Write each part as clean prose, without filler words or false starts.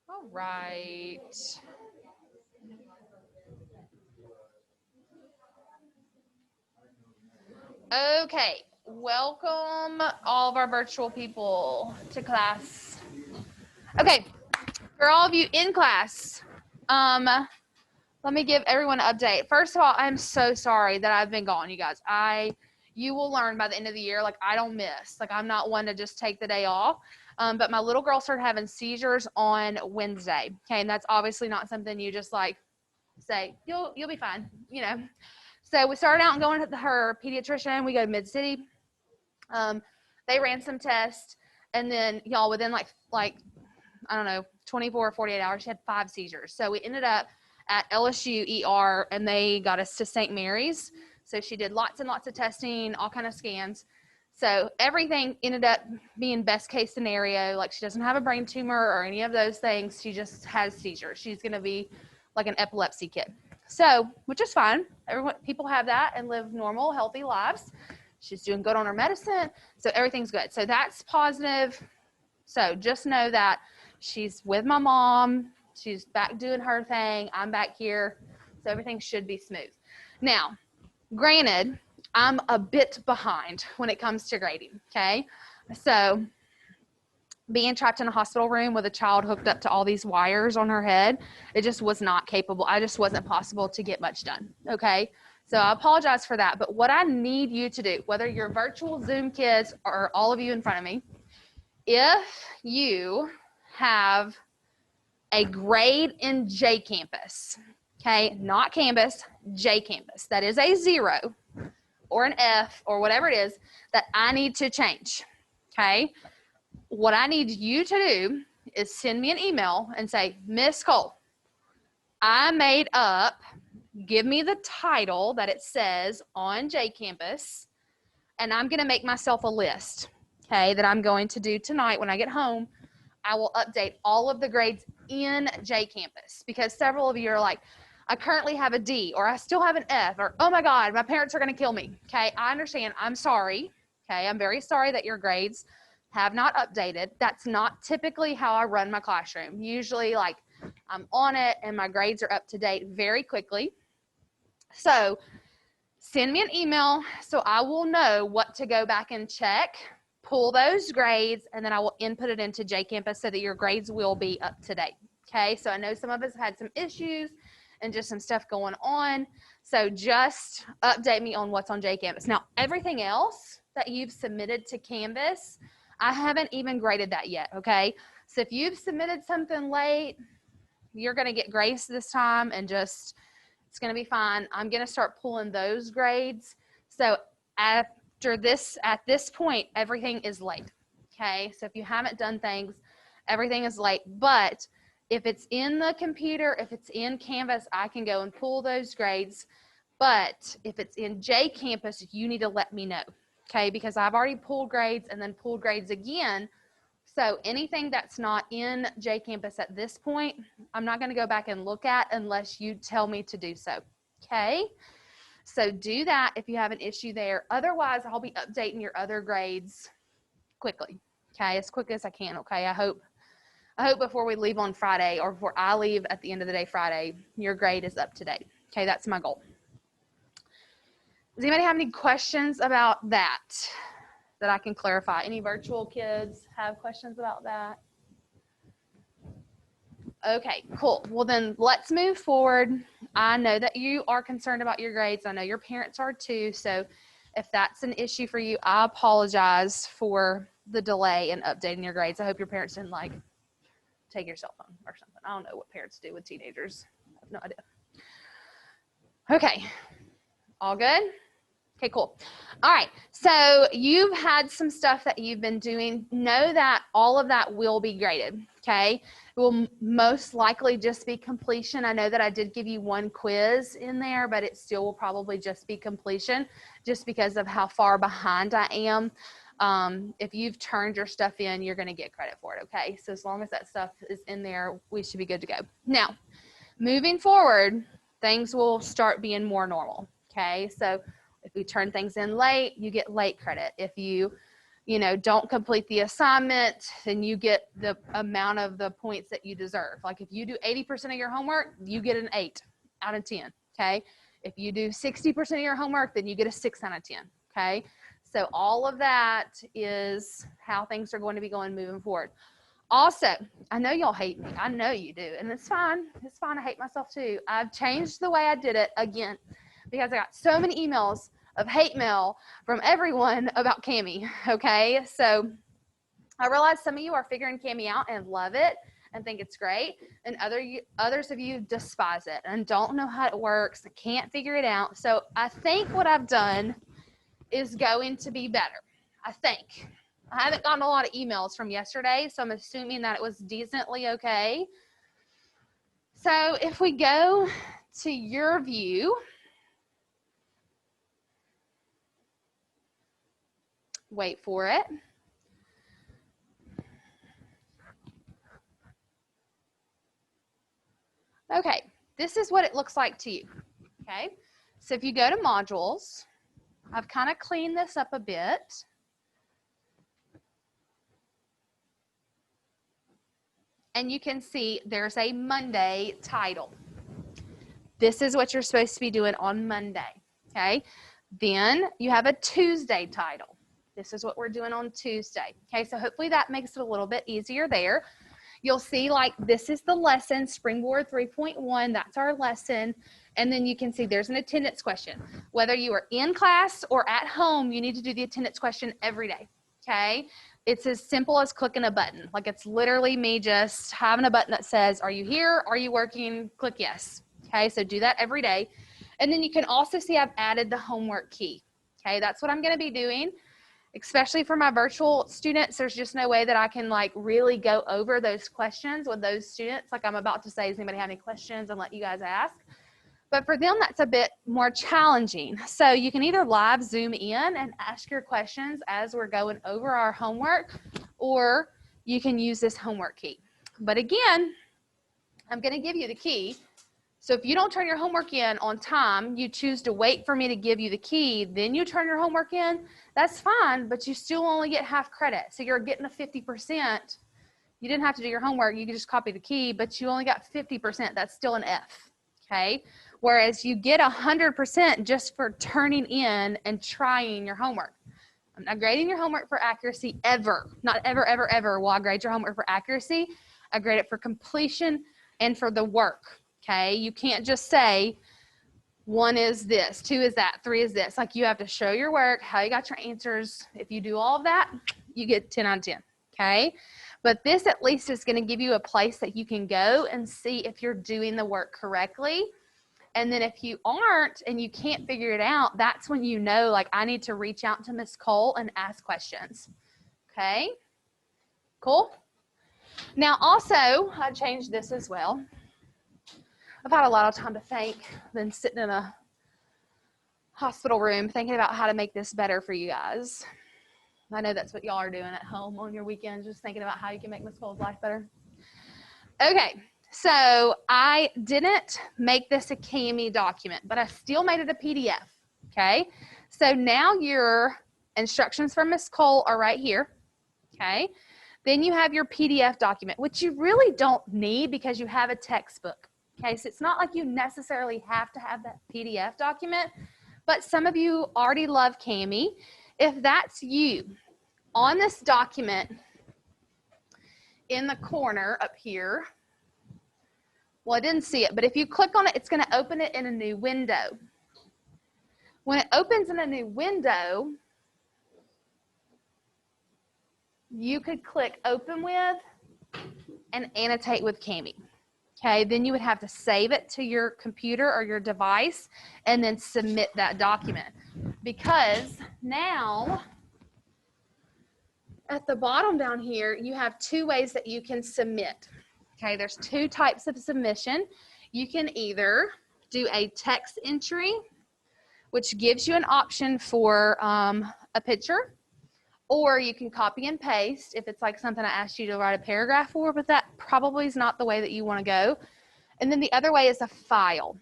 All right. Okay. Welcome all of our virtual people to class. Okay. For all of you in class, let me give everyone an update. First of all, I'm so sorry that I've been gone, you guys. You will learn by the end of the year, like I don't miss. Like I'm not one to just take the day off. But my little girl started having seizures on Wednesday. Okay, and that's obviously not something you just like say, you'll be fine, you know. So we started out going to her pediatrician. We go to Mid City. They ran some tests, and then y'all within like I don't know 24 or 48 hours, she had 5 seizures. So we ended up at LSU ER, and they got us to St. Mary's. So she did lots and lots of testing, all kind of scans. So everything ended up being best case scenario. Like she doesn't have a brain tumor or any of those things. She just has seizures. She's going to be like an epilepsy kid. So, which is fine. People have that and live normal, healthy lives. She's doing good on her medicine. So everything's good. So that's positive. So just know that she's with my mom. She's back doing her thing. I'm back here. So everything should be smooth. Now, granted, I'm a bit behind when it comes to grading, okay? So being trapped in a hospital room with a child hooked up to all these wires on her head, it just was not capable. I just wasn't possible to get much done, okay? So I apologize for that. But what I need you to do, whether you're virtual Zoom kids or all of you in front of me, if you have a grade in J Campus, okay, not Canvas, J Campus, that is a 0 or an F or whatever it is that I need to change, okay? What I need you to do is send me an email and say, Miss Cole, I made up, give me the title that it says on J Campus, and I'm going to make myself a list, okay, that I'm going to do tonight when I get home. I will update all of the grades in J Campus because several of you are like, I currently have a D, or I still have an F, or oh my God, my parents are going to kill me. Okay, I understand. I'm sorry. Okay, I'm very sorry that your grades have not updated. That's not typically how I run my classroom. Usually, like, I'm on it and my grades are up to date very quickly. So send me an email so I will know what to go back and check, pull those grades, and then I will input it into J Campus so that your grades will be up to date. Okay, so I know some of us had some issues and just some stuff going on. So just update me on what's on J Campus. Now, everything else that you've submitted to Canvas, I haven't even graded that yet, okay? So if you've submitted something late, you're gonna get grace this time and just, it's gonna be fine. I'm gonna start pulling those grades. So at this point, everything is late, okay? So if you haven't done things, everything is late. But if it's in the computer, if it's in Canvas, I can go and pull those grades. But if it's in J Campus, you need to let me know, okay? Because I've already pulled grades and then pulled grades again. So anything that's not in J Campus at this point, I'm not going to go back and look at unless you tell me to do so, okay? So do that if you have an issue there. Otherwise, I'll be updating your other grades quickly, okay? As quick as I can, okay? I hope before we leave on Friday or before I leave at the end of the day Friday, your grade is up to date, okay? That's my goal. Does anybody have any questions about that I can clarify? Any virtual kids have questions about that? Okay, cool. Well, then let's move forward. I know that you are concerned about your grades. I know your parents are too. So if that's an issue for you, I apologize for the delay in updating your grades. I hope your parents didn't like take your cell phone or something. I don't know what parents do with teenagers. I have no idea. Okay, all good? Okay, cool. All right, so you've had some stuff that you've been doing. Know that all of that will be graded, okay? It will most likely just be completion. I know that I did give you one quiz in there, but it still will probably just be completion just because of how far behind I am. If you've turned your stuff in, you're going to get credit for it, okay? So as long as that stuff is in there, we should be good to go. Now, moving forward, things will start being more normal, okay? So if we turn things in late, you get late credit. If you don't complete the assignment, then you get the amount of the points that you deserve. Like if you do 80% of your homework, you get an 8 out of 10, okay? If you do 60% of your homework, then you get a 6 out of 10, okay? So all of that is how things are going to be going moving forward. Also, I know y'all hate me. I know you do, and it's fine. It's fine. I hate myself too. I've changed the way I did it again because I got so many emails of hate mail from everyone about Kami, okay? So I realize some of you are figuring Kami out and love it and think it's great, and others of you despise it and don't know how it works and can't figure it out. So I think what I've done is going to be better. I think. I haven't gotten a lot of emails from yesterday, so I'm assuming that it was decently okay. So if we go to your view, wait for it. Okay, this is what it looks like to you, okay? So if you go to modules, I've kind of cleaned this up a bit. And you can see there's a Monday title. This is what you're supposed to be doing on Monday, okay? Then you have a Tuesday title. This is what we're doing on Tuesday, okay? So hopefully that makes it a little bit easier there. You'll see like this is the lesson, Springboard 3.1, that's our lesson. And then you can see there's an attendance question. Whether you are in class or at home, you need to do the attendance question every day, okay? It's as simple as clicking a button. Like it's literally me just having a button that says, are you here? Are you working? Click yes. Okay, so do that every day. And then you can also see I've added the homework key. Okay, that's what I'm going to be doing, especially for my virtual students. There's just no way that I can like really go over those questions with those students. Like I'm about to say, does anybody have any questions, and let you guys ask. But for them, that's a bit more challenging. So you can either live Zoom in and ask your questions as we're going over our homework, or you can use this homework key. But again, I'm going to give you the key. So if you don't turn your homework in on time, you choose to wait for me to give you the key, then you turn your homework in, that's fine, but you still only get half credit. So you're getting a 50%. You didn't have to do your homework. You could just copy the key, but you only got 50%. That's still an F, okay? Whereas you get 100% just for turning in and trying your homework. I'm not grading your homework for accuracy ever. Not ever, ever, ever will I grade your homework for accuracy. I grade it for completion and for the work, okay? You can't just say 1 is this, 2 is that, 3 is this. Like you have to show your work, how you got your answers. If you do all of that, you get 10 out of 10, okay? But this at least is going to give you a place that you can go and see if you're doing the work correctly. And then if you aren't and you can't figure it out, that's when you know, like, I need to reach out to Miss Cole and ask questions. Okay? Cool? Now, also, I changed this as well. I've had a lot of time to think than sitting in a hospital room thinking about how to make this better for you guys. I know that's what y'all are doing at home on your weekends, just thinking about how you can make Miss Cole's life better. Okay. So I didn't make this a Kami document, but I still made it a PDF, okay? So now your instructions from Miss Cole are right here, okay? Then you have your PDF document, which you really don't need because you have a textbook, okay? So it's not like you necessarily have to have that PDF document, but some of you already love Kami. If that's you, on this document in the corner up here, well, I didn't see it, but if you click on it, it's going to open it in a new window. When it opens in a new window, you could click Open With and Annotate with Kami. Okay, then you would have to save it to your computer or your device and then submit that document. Because now, at the bottom down here, you have 2 ways that you can submit. Okay, there's 2 types of submission. You can either do a text entry, which gives you an option for a picture, or you can copy and paste if it's like something I asked you to write a paragraph for, but that probably is not the way that you want to go. And then the other way is a file.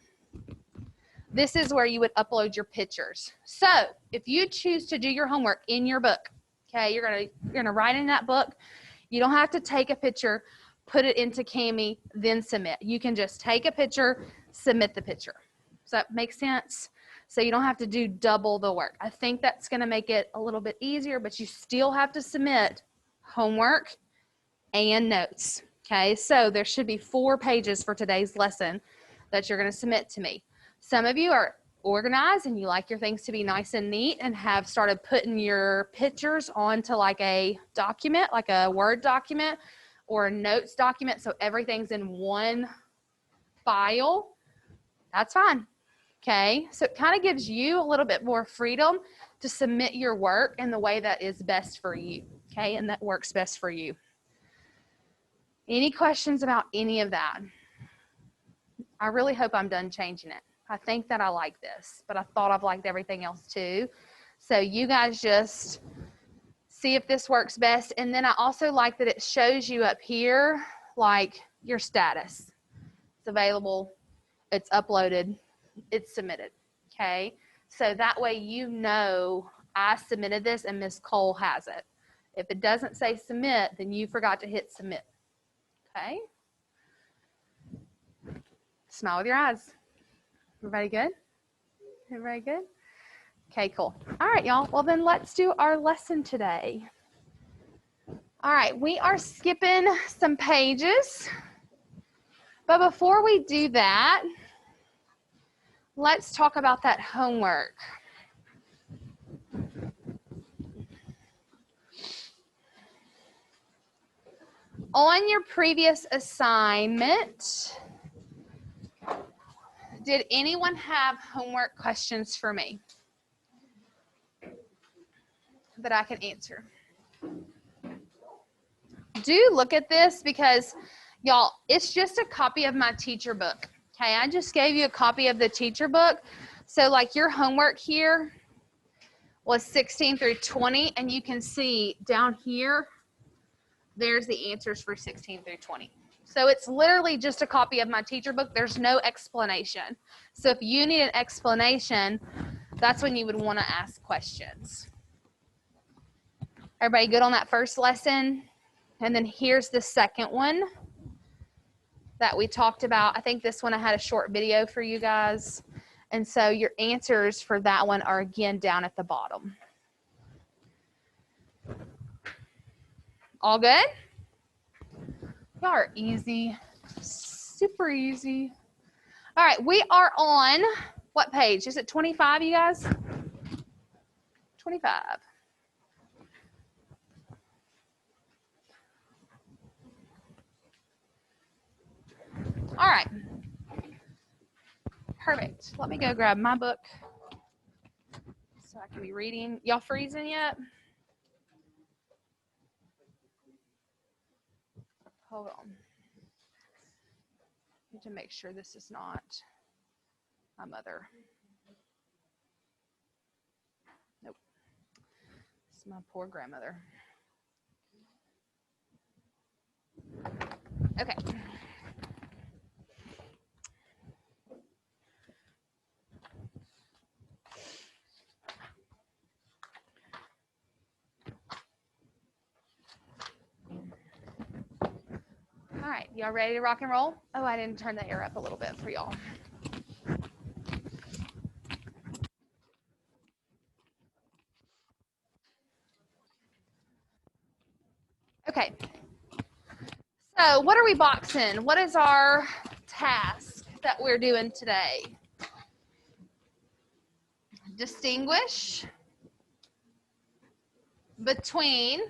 This is where you would upload your pictures. So if you choose to do your homework in your book, Okay, you're gonna write in that book. You don't have to take a picture, put it into Kami, then submit. You can just take a picture, submit the picture. Does that make sense? So you don't have to do double the work. I think that's gonna make it a little bit easier, but you still have to submit homework and notes. Okay, so there should be 4 pages for today's lesson that you're gonna submit to me. Some of you are organized and you like your things to be nice and neat and have started putting your pictures onto like a document, like a Word document or a notes document, so everything's in one file. That's fine. Okay, so it kind of gives you a little bit more freedom to submit your work in the way that is best for you. Okay, and that works best for you. Any questions about any of that? I really hope I'm done changing it. I think that I like this, but I thought I've liked everything else too. So you guys just see if this works best. And then I also like that it shows you up here, like your status. It's available, it's uploaded, it's submitted, okay? So that way you know I submitted this and Miss Cole has it. If it doesn't say submit, then you forgot to hit submit, okay? Smile with your eyes. Everybody good? Everybody good? Okay, cool. All right, y'all. Well, then let's do our lesson today. All right, we are skipping some pages. But before we do that, let's talk about that homework. On your previous assignment, did anyone have homework questions for me that I can answer? Do look at this because, y'all, it's just a copy of my teacher book. Okay, I just gave you a copy of the teacher book. So like your homework here was 16 through 20, and you can see down here, there's the answers for 16 through 20. So it's literally just a copy of my teacher book. There's no explanation. So if you need an explanation, that's when you would want to ask questions. Everybody good on that first lesson? And then here's the second one that we talked about. I think this one I had a short video for you guys. And so your answers for that one are again down at the bottom. All good? Y'all are easy, super easy. All right, we are on what page? Is it 25, you guys? 25. All right. Perfect. Let me go grab my book so I can be reading. Y'all freezing yet? Hold on. Need to make sure this is not my mother. Nope. This is my poor grandmother. Okay. All right, y'all ready to rock and roll? Oh, I didn't turn the air up a little bit for y'all. Okay. So what are we boxing? What is our task that we're doing today? Distinguish between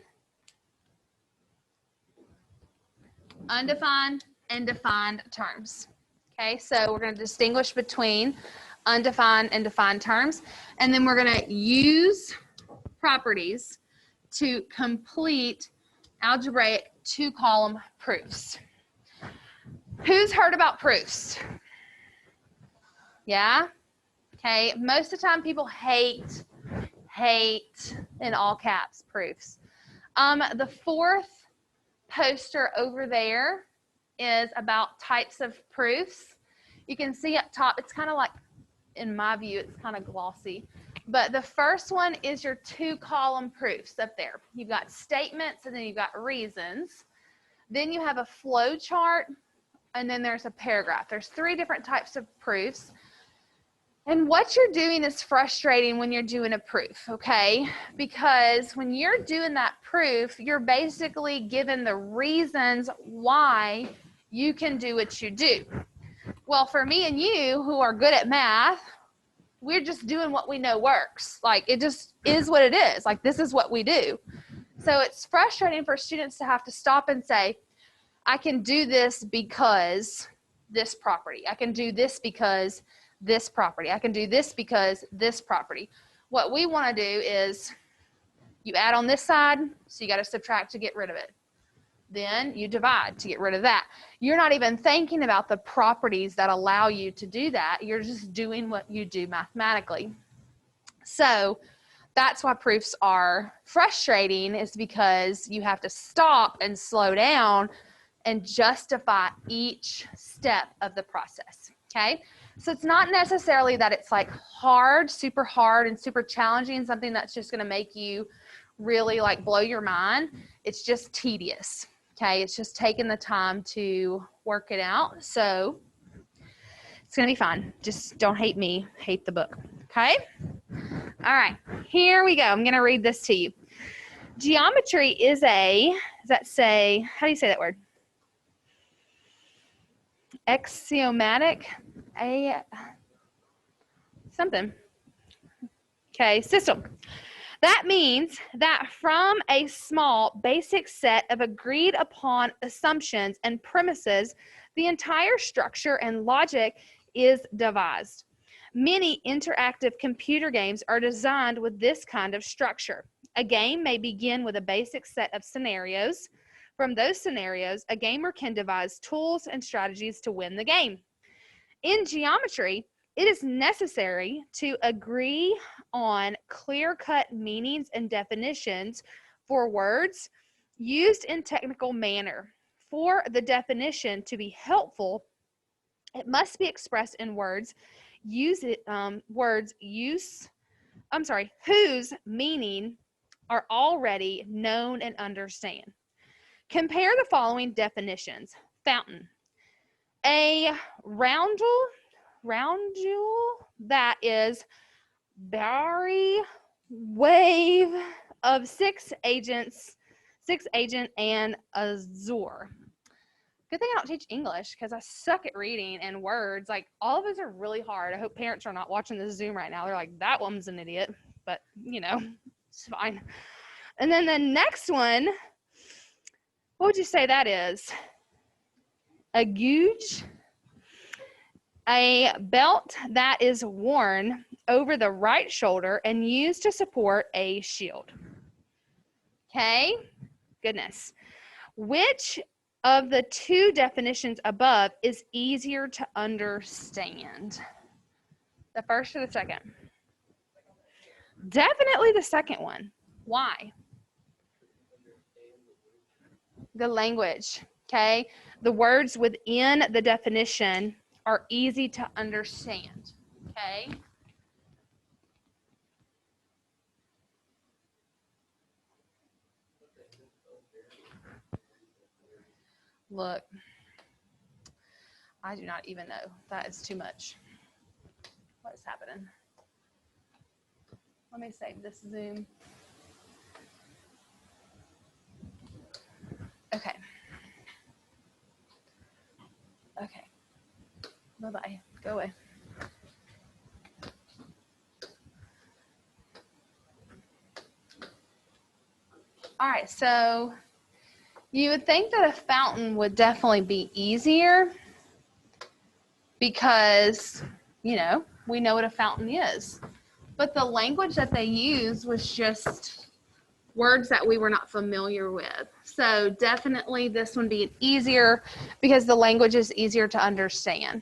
undefined and defined terms. Okay, so we're going to distinguish between undefined and defined terms, and then we're going to use properties to complete algebraic 2-column proofs. Who's heard about proofs? Yeah? Okay, most of the time people hate in all caps proofs. The fourth poster over there is about types of proofs. You can see up top, it's kind of like, in my view, it's kind of glossy. But the first one is your 2-column proofs up there. You've got statements and then you've got reasons. Then you have a flow chart and then there's a paragraph. There's 3 different types of proofs. And what you're doing is frustrating when you're doing a proof, okay? Because when you're doing that proof, you're basically given the reasons why you can do what you do. Well, for me and you who are good at math, we're just doing what we know works. Like, it just is what it is. Like, this is what we do. So it's frustrating for students to have to stop and say, I can do this because this property. I can do this because this property. I can do this because this property. What we want to do is you add on this side, so you got to subtract to get rid of it. Then you divide to get rid of that. You're not even thinking about the properties that allow you to do that. You're just doing what you do mathematically. So that's why proofs are frustrating, is because you have to stop and slow down and justify each step of the process, okay? So it's not necessarily that it's like hard and super challenging, something that's just gonna make you really like blow your mind. It's just tedious, okay? It's just taking the time to work it out. So it's gonna be fun. Just don't hate me, hate the book, okay? All right, here we go. I'm gonna read this to you. Geometry is how do you say that word? Axiomatic, something. Okay, system. That means that from a small basic set of agreed upon assumptions and premises, the entire structure and logic is devised. Many interactive computer games are designed with this kind of structure. A game may begin with a basic set of scenarios. From those scenarios, a gamer can devise tools and strategies to win the game. In geometry, it is necessary to agree on clear-cut meanings and definitions for words used in technical manner. For the definition to be helpful, it must be expressed in words whose meaning are already known and understand. Compare the following definitions. Fountain. A roundel that is Barry wave of 6 agent and azure. Good thing I don't teach English because I suck at reading and words. Like, all of those are really hard. I hope parents are not watching this Zoom right now. They're like, that woman's an idiot, but you know, it's fine. And then the next one, what would you say that is? A gouge, a belt that is worn over the right shoulder and used to support a shield. Okay, goodness. Which of the 2 definitions above is easier to understand? The first or the second? Definitely the second one. Why? The language, okay? The words within the definition are easy to understand, okay? Look, I do not even know. That is too much. What is happening? Let me save this Zoom. Okay. Okay. Bye-bye. Go away. All right, so you would think that a fountain would definitely be easier because, you know, we know what a fountain is. But the language that they used was just words that we were not familiar with. So definitely this one be easier because the language is easier to understand.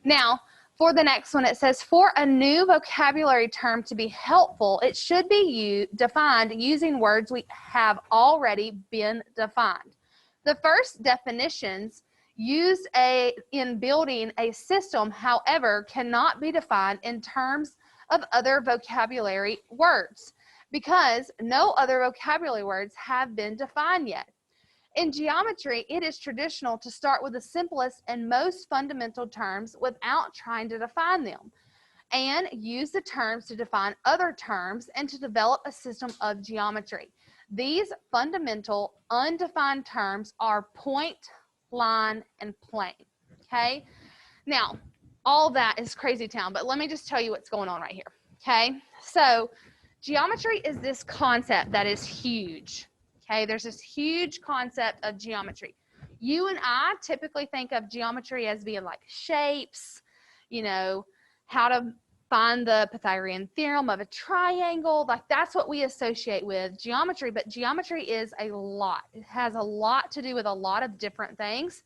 Now, for the next one, it says, for a new vocabulary term to be helpful, it should be defined using words we have already been defined. The first definitions used in building a system, however, cannot be defined in terms of other vocabulary words because no other vocabulary words have been defined yet. In geometry, it is traditional to start with the simplest and most fundamental terms without trying to define them, and use the terms to define other terms and to develop a system of geometry. These fundamental undefined terms are point, line, and plane. Okay? Now, all that is crazy town, but let me just tell you what's going on right here. Okay? So, geometry is this concept that is huge. Okay? There's this huge concept of geometry. You and I typically think of geometry as being like shapes, you know, how to find the Pythagorean theorem of a triangle. Like that's what we associate with geometry, but geometry is a lot. It has a lot to do with a lot of different things,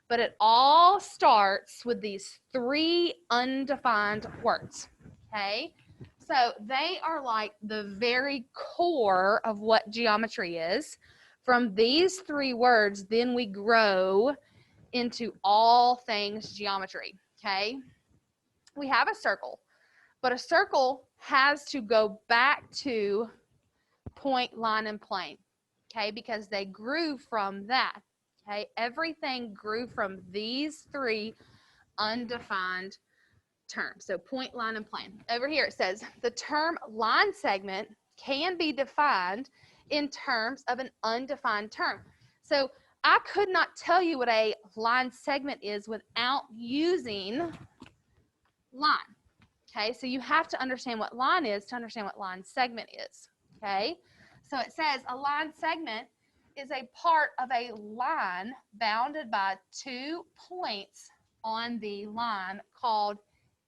but it all starts with these 3 undefined words, okay? So they are like the very core of what geometry is. From these 3 words, then we grow into all things geometry, okay? We have a circle, but a circle has to go back to point, line, and plane, okay? Because they grew from that, okay? Everything grew from these 3 undefined terms. So point, line, and plane. Over here it says, the term line segment can be defined in terms of an undefined term. So I could not tell you what a line segment is without using line. Okay, so you have to understand what line is to understand what line segment is. Okay, so it says a line segment is a part of a line bounded by 2 points on the line called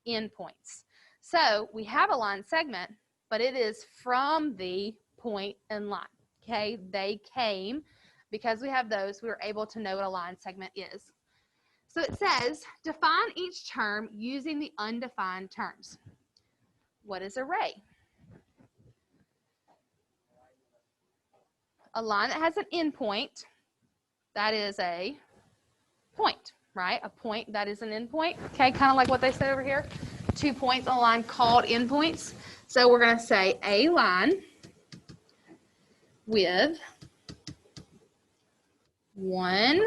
endpoints. So we have a line segment, but it is from the point and line. Okay, they came because we have those, we were able to know what a line segment is. So it says, define each term using the undefined terms. What is a ray? A line that has an endpoint, that is a point, right? A point that is an endpoint. Okay, kind of like what they said over here. 2 points on a line called endpoints. So we're going to say a line with 1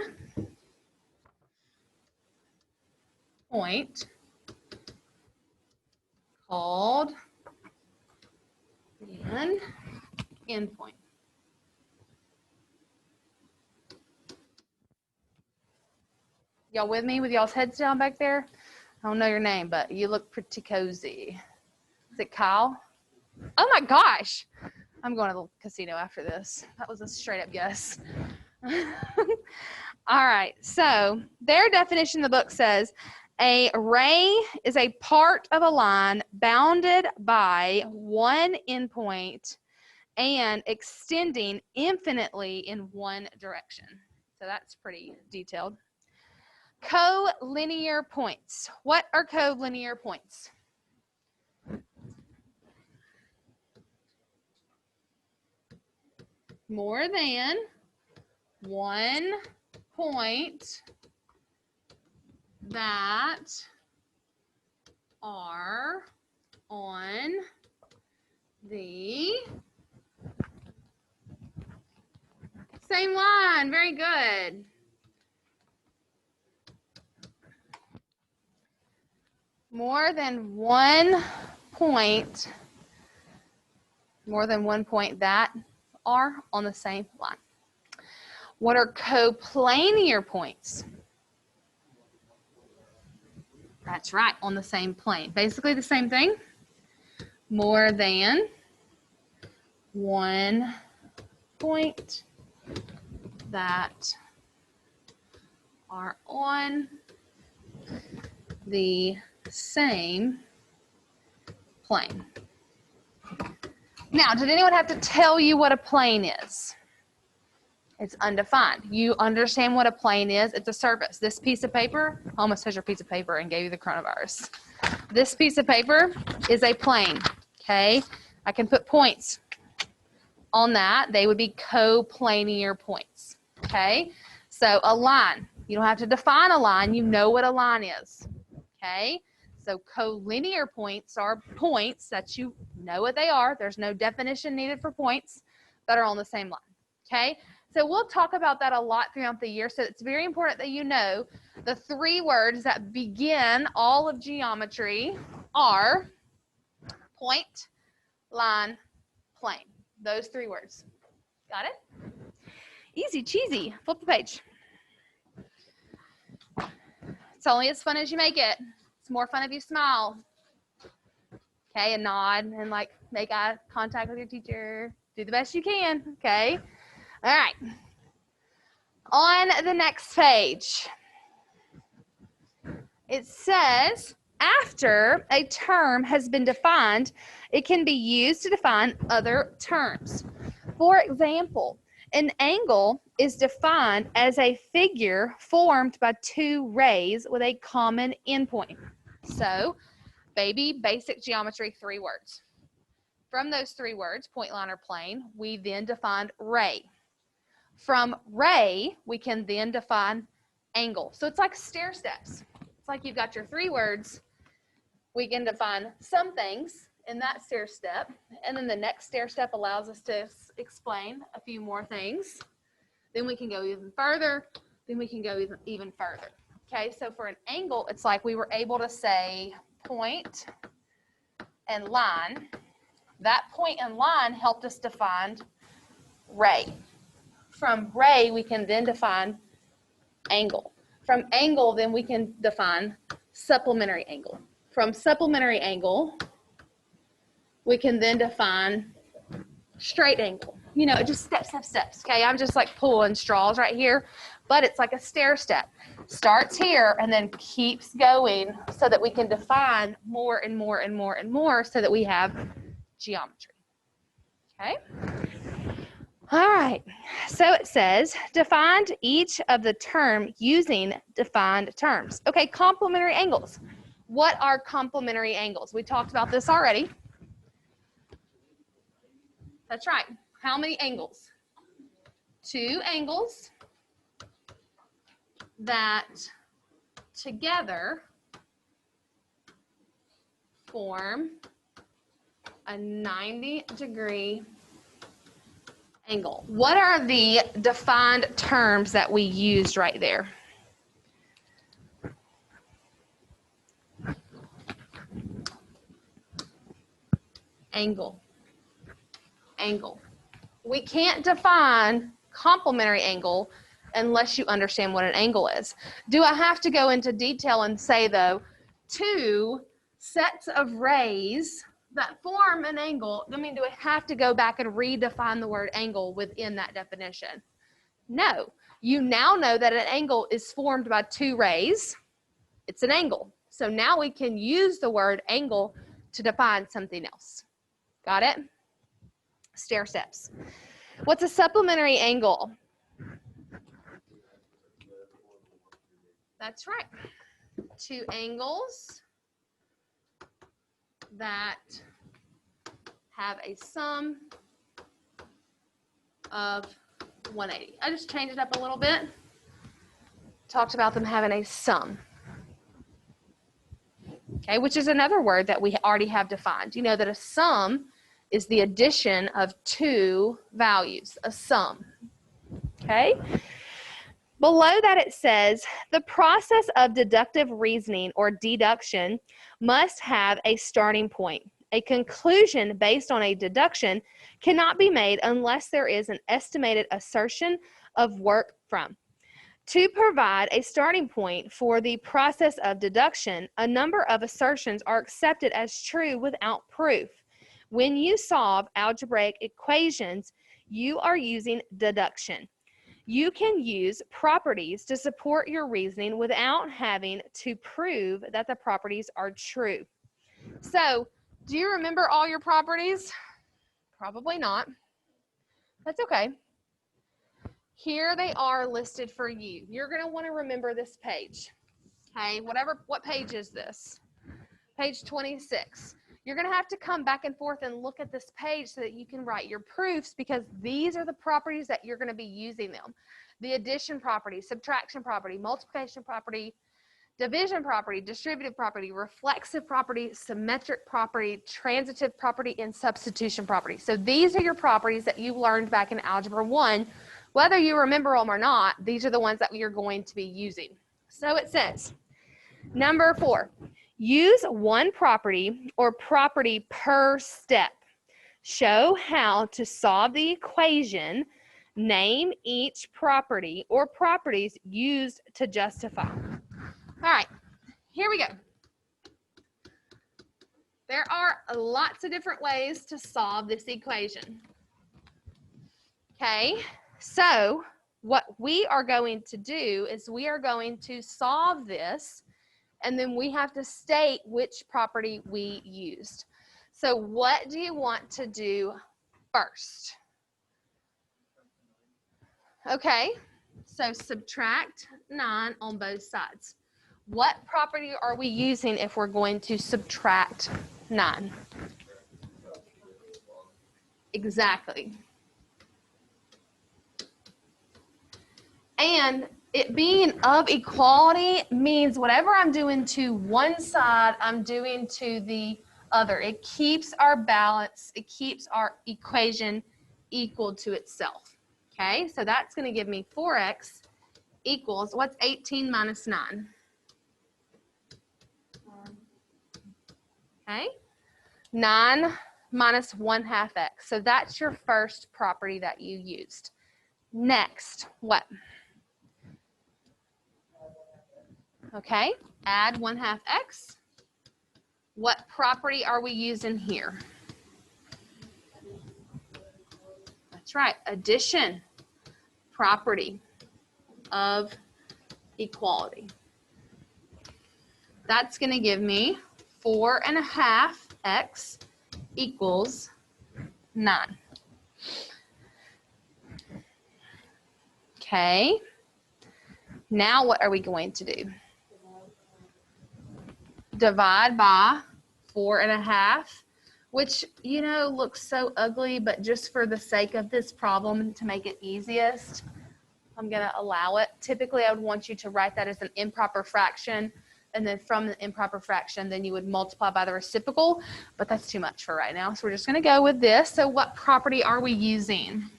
point called an endpoint. Y'all with me with y'all's heads down back there? I don't know your name, but you look pretty cozy. Is it Kyle? Oh my gosh. I'm going to the casino after this. That was a straight up guess. All right. So their definition in the book says, a ray is a part of a line bounded by 1 endpoint and extending infinitely in one direction. So that's pretty detailed. Collinear points. What are collinear points? More than 1 point that are on the same line. Very good. More than 1 point that are on the same line. What are coplanar points? That's right, on the same plane. Basically the same thing. More than 1 point that are on the same plane. Now, did anyone have to tell you what a plane is? It's undefined. You understand what a plane is. It's a surface. This piece of paper, I almost touched your piece of paper and gave you the coronavirus. This piece of paper is a plane, okay? I can put points on that. They would be coplanar points, okay? So a line, you don't have to define a line. You know what a line is, okay? So collinear points are points that you know what they are. There's no definition needed for points that are on the same line, okay? So we'll talk about that a lot throughout the year. So it's very important that you know the 3 words that begin all of geometry are point, line, plane. Those 3 words. Got it? Easy cheesy. Flip the page. It's only as fun as you make it. It's more fun if you smile. Okay, and nod and like make eye contact with your teacher. Do the best you can, okay? All right. On the next page, it says, after a term has been defined, it can be used to define other terms. For example, an angle is defined as a figure formed by 2 rays with a common endpoint. So, basic geometry, 3 words. From those 3 words, point, line, or plane, we then defined ray. From ray, we can then define angle. So it's like stair steps. It's like you've got your 3 words. We can define some things in that stair step, and then the next stair step allows us to explain a few more things. Then we can go even further. Then we can go even further. Okay, so for an angle, it's like we were able to say point and line. That point and line helped us define ray. From ray, we can then define angle. From angle, then we can define supplementary angle. From supplementary angle, we can then define straight angle. You know, just steps. Okay, I'm just like pulling straws right here, but it's like a stair step. Starts here and then keeps going so that we can define more and more and more and more so that we have geometry. Okay. All right. So it says, defined each of the term using defined terms. Okay, complementary angles. What are complementary angles? We talked about this already. That's right. How many angles? 2 angles that together form a 90-degree angle. What are the defined terms that we used right there? Angle. Angle. We can't define complementary angle unless you understand what an angle is. Do I have to go into detail and say, though, 2 sets of rays that form an angle? I mean, do I have to go back and redefine the word angle within that definition? No. You now know that an angle is formed by 2 rays. It's an angle. So now we can use the word angle to define something else. Got it? Stair steps. What's a supplementary angle? That's right. 2 angles that have a sum of 180. I just changed it up a little bit. Talked about them having a sum. Okay, which is another word that we already have defined. You know that a sum is the addition of 2 values, a sum. Okay? Below that it says, the process of deductive reasoning or deduction must have a starting point. A conclusion based on a deduction cannot be made unless there is an estimated assertion of work from. To provide a starting point for the process of deduction, a number of assertions are accepted as true without proof. When you solve algebraic equations, you are using deduction. You can use properties to support your reasoning without having to prove that the properties are true. So, do you remember all your properties? Probably not. That's okay. Here they are listed for you. You're going to want to remember this page. Okay, what page is this? Page 26. You're going to have to come back and forth and look at this page so that you can write your proofs, because these are the properties that you're going to be using them. The addition property, subtraction property, multiplication property, division property, distributive property, reflexive property, symmetric property, transitive property, and substitution property. So these are your properties that you learned back in Algebra 1. Whether you remember them or not, these are the ones that we are going to be using. So it says, number 4, use one property or property per step. Show how to solve the equation. Name each property or properties used to justify. All right, here we go. There are lots of different ways to solve this equation. Okay, so what we are going to do is we are going to solve this, and then we have to state which property we used. So what do you want to do first? Okay, so subtract 9 on both sides. What property are we using if we're going to subtract 9? Exactly. And it being of equality means whatever I'm doing to one side, I'm doing to the other. It keeps our balance, it keeps our equation equal to itself. Okay, so that's going to give me 4x equals, what's 18 minus 9? Okay, 9 minus 1/2 x. So that's your first property that you used. Next, what? Okay, add 1/2 x. What property are we using here? That's right, addition, property of equality. That's going to give me 4.5 x equals 9. Okay, now what are we going to do? Divide by 4.5, which, you know, looks so ugly, but just for the sake of this problem, to make it easiest, I'm going to allow it. Typically, I would want you to write that as an improper fraction, and then from the improper fraction, then you would multiply by the reciprocal, but that's too much for right now. So we're just going to go with this. So what property are we using?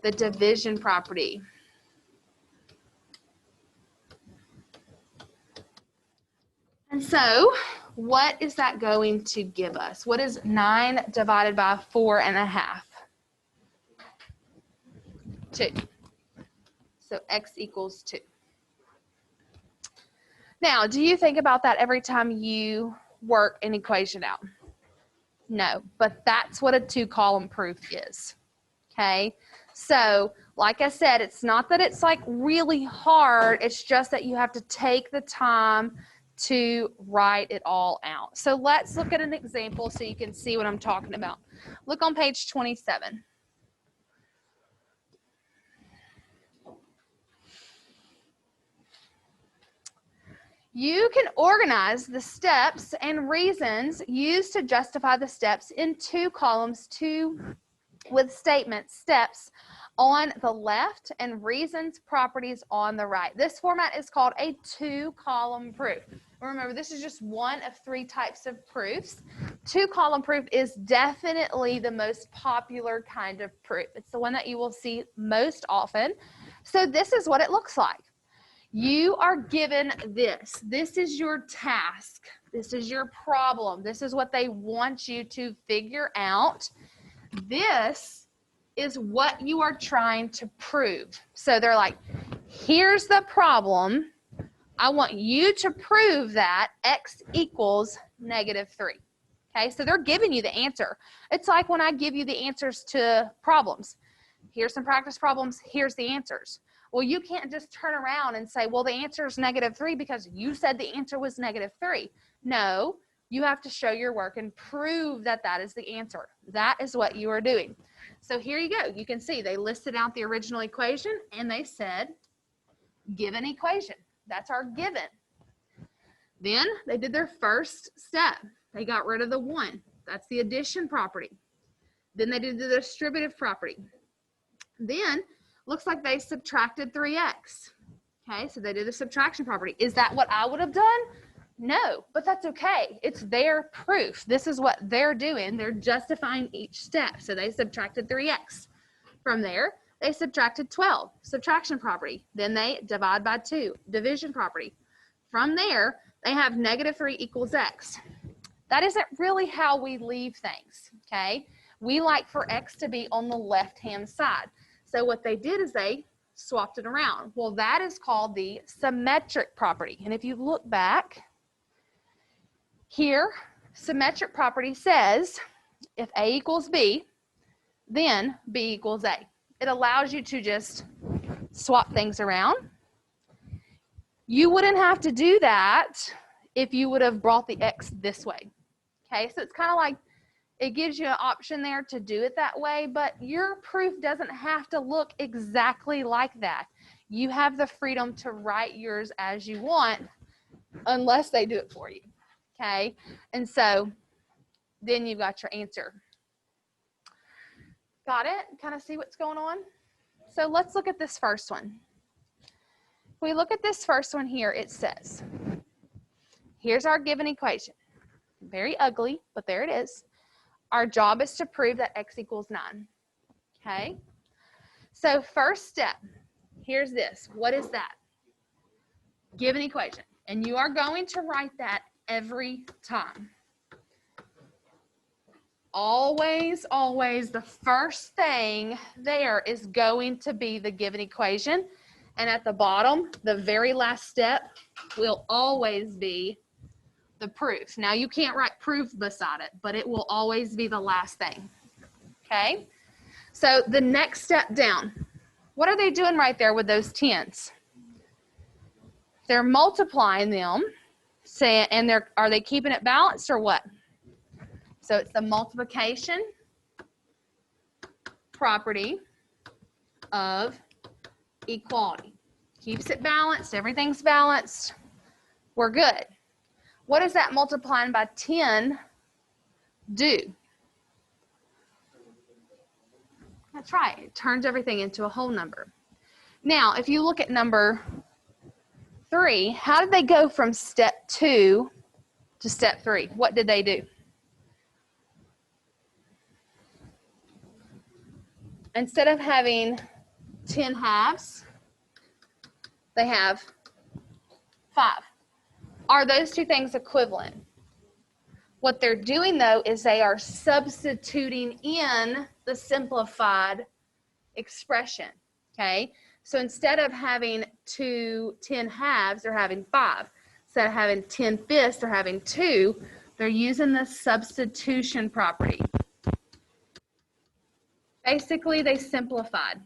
The division property. And so what is that going to give us? What is 9 divided by 4.5? 2. So x equals 2. Now, do you think about that every time you work an equation out? No, but that's what a 2-column proof is. Okay, so like I said, it's not that it's like really hard, it's just that you have to take the time to write it all out. So let's look at an example so you can see what I'm talking about. Look on page 27. You can organize the steps and reasons used to justify the steps in 2 columns, with statements, steps on the left and reasons, properties on the right. This format is called a 2-column proof. Remember, this is just one of 3 types of proofs. 2-column proof is definitely the most popular kind of proof. It's the one that you will see most often. So this is what it looks like. You are given this. This is your task. This is your problem. This is what they want you to figure out. This is what you are trying to prove. So they're like, here's the problem. I want you to prove that x equals -3. Okay, so they're giving you the answer. It's like when I give you the answers to problems. Here's some practice problems. Here's the answers. Well, you can't just turn around and say, well, the answer is -3 because you said the answer was -3. No, you have to show your work and prove that that is the answer. That is what you are doing. So here you go. You can see they listed out the original equation and they said, given equation. That's our given. Then they did their first step. They got rid of the 1. That's the addition property. Then they did the distributive property. Then looks like they subtracted 3x. Okay, so they do the subtraction property. Is that what I would have done? No, but that's okay. It's their proof. This is what they're doing. They're justifying each step. So they subtracted 3x. From there, they subtracted 12, subtraction property. Then they divide by 2, division property. From there, they have negative 3 equals x. That isn't really how we leave things, okay? We like for x to be on the left-hand side. So what they did is they swapped it around. Well, that is called the symmetric property. And if you look back here, symmetric property says if A equals B, then B equals A. It allows you to just swap things around. You wouldn't have to do that if you would have brought the x this way. Okay, so it's kind of like it gives you an option there to do it that way, but your proof doesn't have to look exactly like that. You have the freedom to write yours as you want unless they do it for you. Okay, and so then you've got your answer. Got it? Kind of see what's going on? So let's look at this first one. If we look at this first one here, it says, here's our given equation. Very ugly, but there it is. Our job is to prove that x equals 9. Okay? So first step, here's this. What is that? Given equation. And you are going to write that every time. Always, always, the first thing there is going to be the given equation. And at the bottom, the very last step will always be the proof. Now, you can't write proof beside it, but it will always be the last thing. Okay? So the next step down, what are they doing right there with those tens? They're multiplying them, and are they keeping it balanced or what? So it's the multiplication property of equality. Keeps it balanced. Everything's balanced. We're good. What does that multiplying by 10 do? That's right. It turns everything into a whole number. Now, if you look at number 3, how did they go from step 2 to step 3? What did they do? Instead of having 10 halves, they have 5. Are those two things equivalent? What they're doing, though, is they are substituting in the simplified expression, okay? So instead of having 10 halves, they're having 5. Instead of having 10 fifths, they're having 2. They're using the substitution property. Basically, they simplified.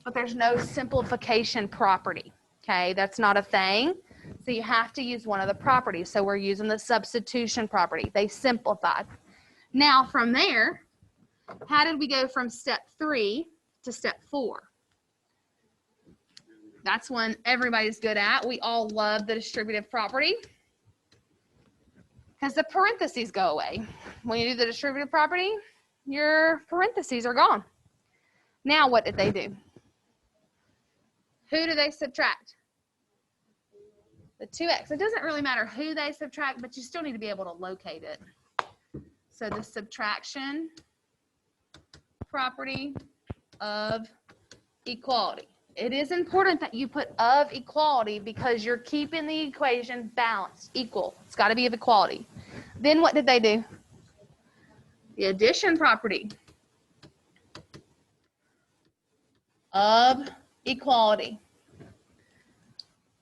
But there's no simplification property, okay? That's not a thing. So you have to use one of the properties. So we're using the substitution property. They simplified. Now, from there, how did we go from step 3 to step 4? That's one everybody's good at. We all love the distributive property because the parentheses go away. When you do the distributive property, your parentheses are gone. Now, what did they do? Who do they subtract? The 2x. It doesn't really matter who they subtract, but you still need to be able to locate it. So the subtraction property of equality. It is important that you put of equality because you're keeping the equation balanced, equal. It's got to be of equality. Then what did they do? The addition property of equality.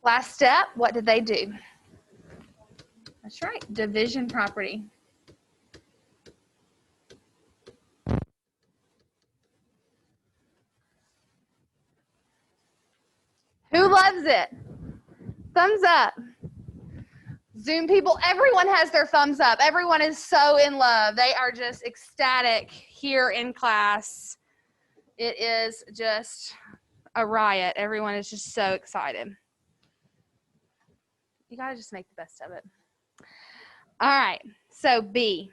Last step, what did they do? That's right, division property. Who loves it? Thumbs up. Zoom people, everyone has their thumbs up. Everyone is so in love. They are just ecstatic here in class. It is just a riot. Everyone is just so excited. You got to just make the best of it. All right, so B.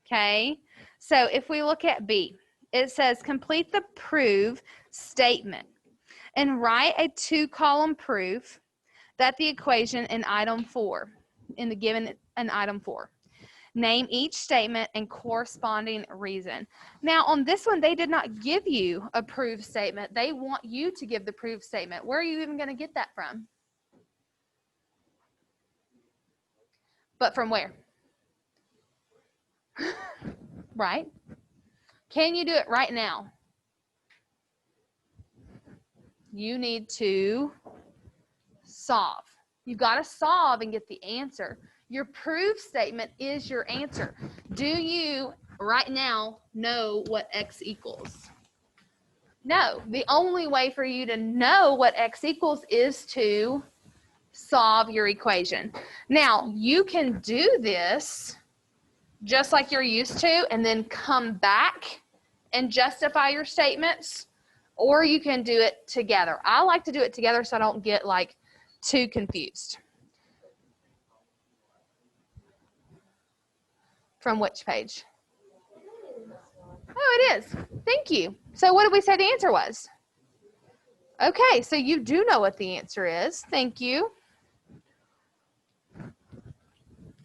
Okay, so if we look at B, it says complete the prove statement. and write a 2-column proof that the equation in item 4, in the given in item 4. Name each statement and corresponding reason. Now, on this one, they did not give you a proof statement. They want you to give the proof statement. Where are you even going to get that from? But from where? Right? Can you do it right now? You need to solve. You've got to solve and get the answer. Your proof statement is your answer. Do you right now know what x equals? No. The only way for you to know what x equals is to solve your equation. Now, you can do this just like you're used to and then come back and justify your statements, or you can do it together. I like to do it together so I don't get like too confused. From which page? Oh, it is. Thank you. So what did we say the answer was? Okay, so you do know what the answer is. Thank you.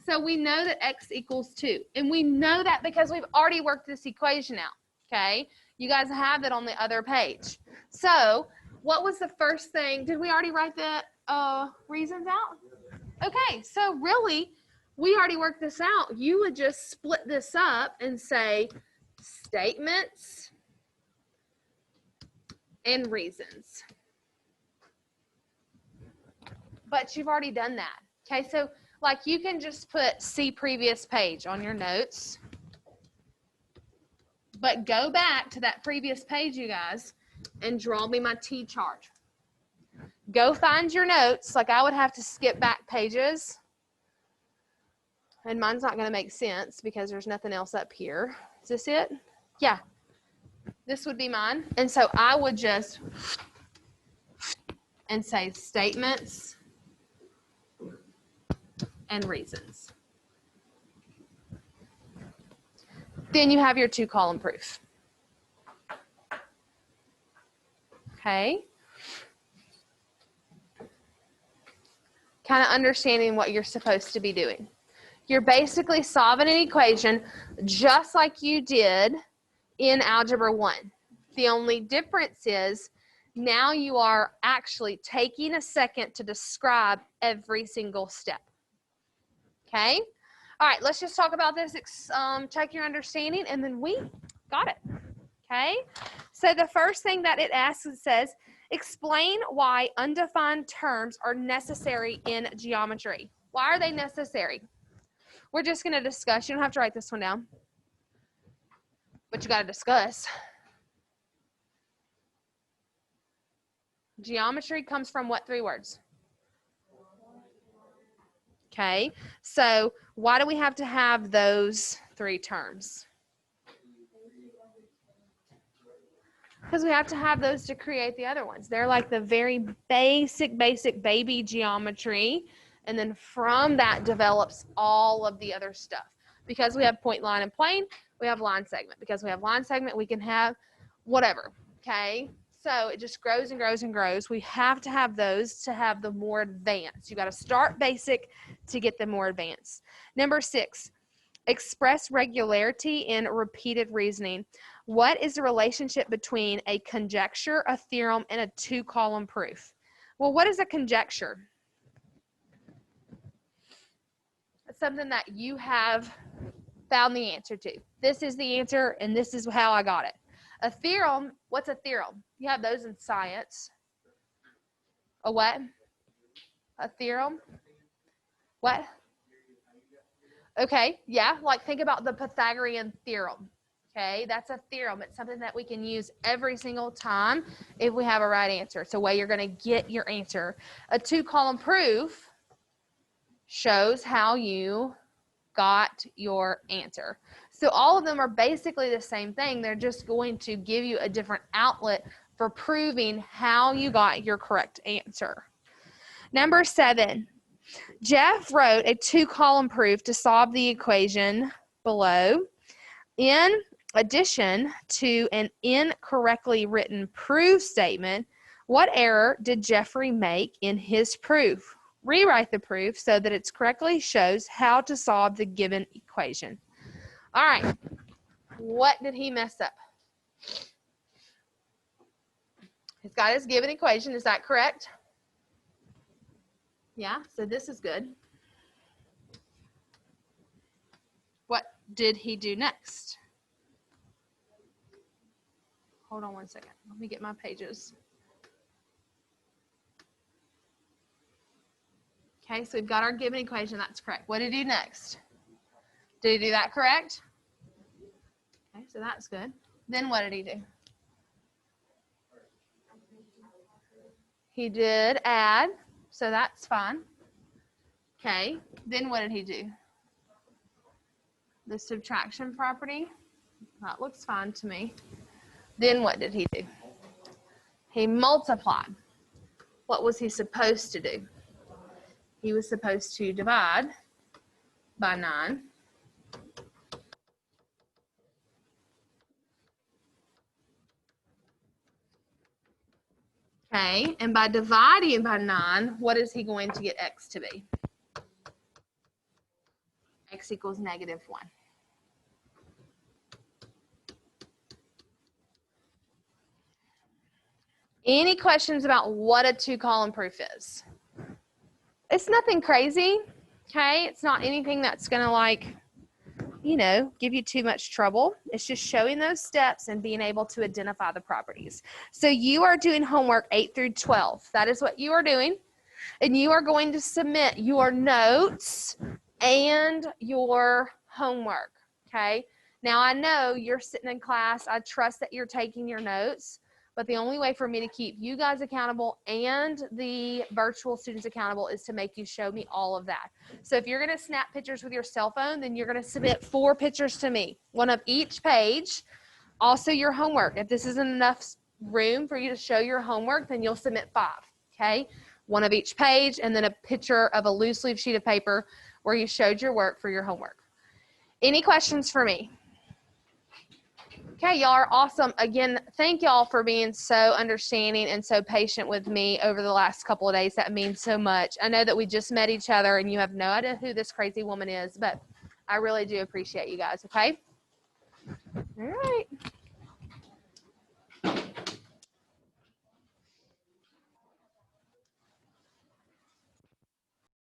So we know that x equals 2. And we know that because we've already worked this equation out. Okay? You guys have it on the other page. So what was the first thing? Did we already write the reasons out? Okay, so really, we already worked this out. You would just split this up and say statements and reasons. But you've already done that. Okay, so like you can just put see previous page on your notes. But go back to that previous page, you guys, and draw me my T-chart. Go find your notes. Like I would have to skip back pages. And mine's not going to make sense because there's nothing else up here. Is this it? Yeah. This would be mine. And so I would just and say statements and reasons. Then you have your 2-column proof. Okay. Kind of understanding what you're supposed to be doing. You're basically solving an equation just like you did in Algebra 1. The only difference is now you are actually taking a second to describe every single step. Okay? All right, let's just talk about this, check your understanding, and then we got it. Okay? So the first thing that it asks, it says, explain why undefined terms are necessary in geometry. Why are they necessary? We're just going to discuss. You don't have to write this one down. But you got to discuss. Geometry comes from what 3 words? Okay, so why do we have to have those 3 terms? Because we have to have those to create the other ones. They're like the very basic baby geometry. And then from that develops all of the other stuff. Because we have point, line, and plane, we have line segment. Because we have line segment, we can have whatever, okay? So it just grows and grows and grows. We have to have those to have the more advanced. You got to start basic to get the more advanced. Number 6, express regularity in repeated reasoning. What is the relationship between a conjecture, a theorem, and a 2-column proof? Well, what is a conjecture? It's something that you have found the answer to. This is the answer, and this is how I got it. A theorem, what's a theorem? You have those in science. A what? A theorem? What? Okay, yeah, like think about the Pythagorean theorem. Okay, that's a theorem. It's something that we can use every single time if we have a right answer. It's a way you're going to get your answer. A 2-column proof shows how you got your answer. So all of them are basically the same thing. They're just going to give you a different outlet for proving how you got your correct answer. Number 7, Jeff wrote a 2-column proof to solve the equation below. In addition to an incorrectly written proof statement, What error did Jeffrey make in his proof? Rewrite the proof so that it correctly shows how to solve the given equation. All right. What did he mess up? He's got his given equation. Is that correct? Yeah, so this is good. What did he do next? Hold on one second. Let me get my pages. Okay, so we've got our given equation. That's correct. What did he do next? Did he do that correct? Okay, so that's good. Then what did he do? He did add, so that's fine. Okay, then what did he do? The subtraction property. That looks fine to me. Then what did he do? He multiplied. What was he supposed to do? He was supposed to divide by 9. Okay, and by dividing by 9, what is he going to get x to be? X equals -1. Any questions about what a 2-column proof is? It's nothing crazy, okay? It's not anything that's going to, like, you know, give you too much trouble. It's just showing those steps and being able to identify the properties. So you are doing homework 8 through 12. That is what you are doing. And you are going to submit your notes and your homework, okay? Now, I know you're sitting in class. I trust that you're taking your notes. But the only way for me to keep you guys accountable and the virtual students accountable is to make you show me all of that. So if you're going to snap pictures with your cell phone, then you're going to submit 4 pictures to me, 1 of each page. Also your homework. If this isn't enough room for you to show your homework, then you'll submit 5, okay? 1 of each page, and then a picture of a loose leaf sheet of paper where you showed your work for your homework. Any questions for me? Okay, y'all are awesome. Again, thank y'all for being so understanding and so patient with me over the last couple of days. That means so much. I know that we just met each other and you have no idea who this crazy woman is, but I really do appreciate you guys, okay? All right.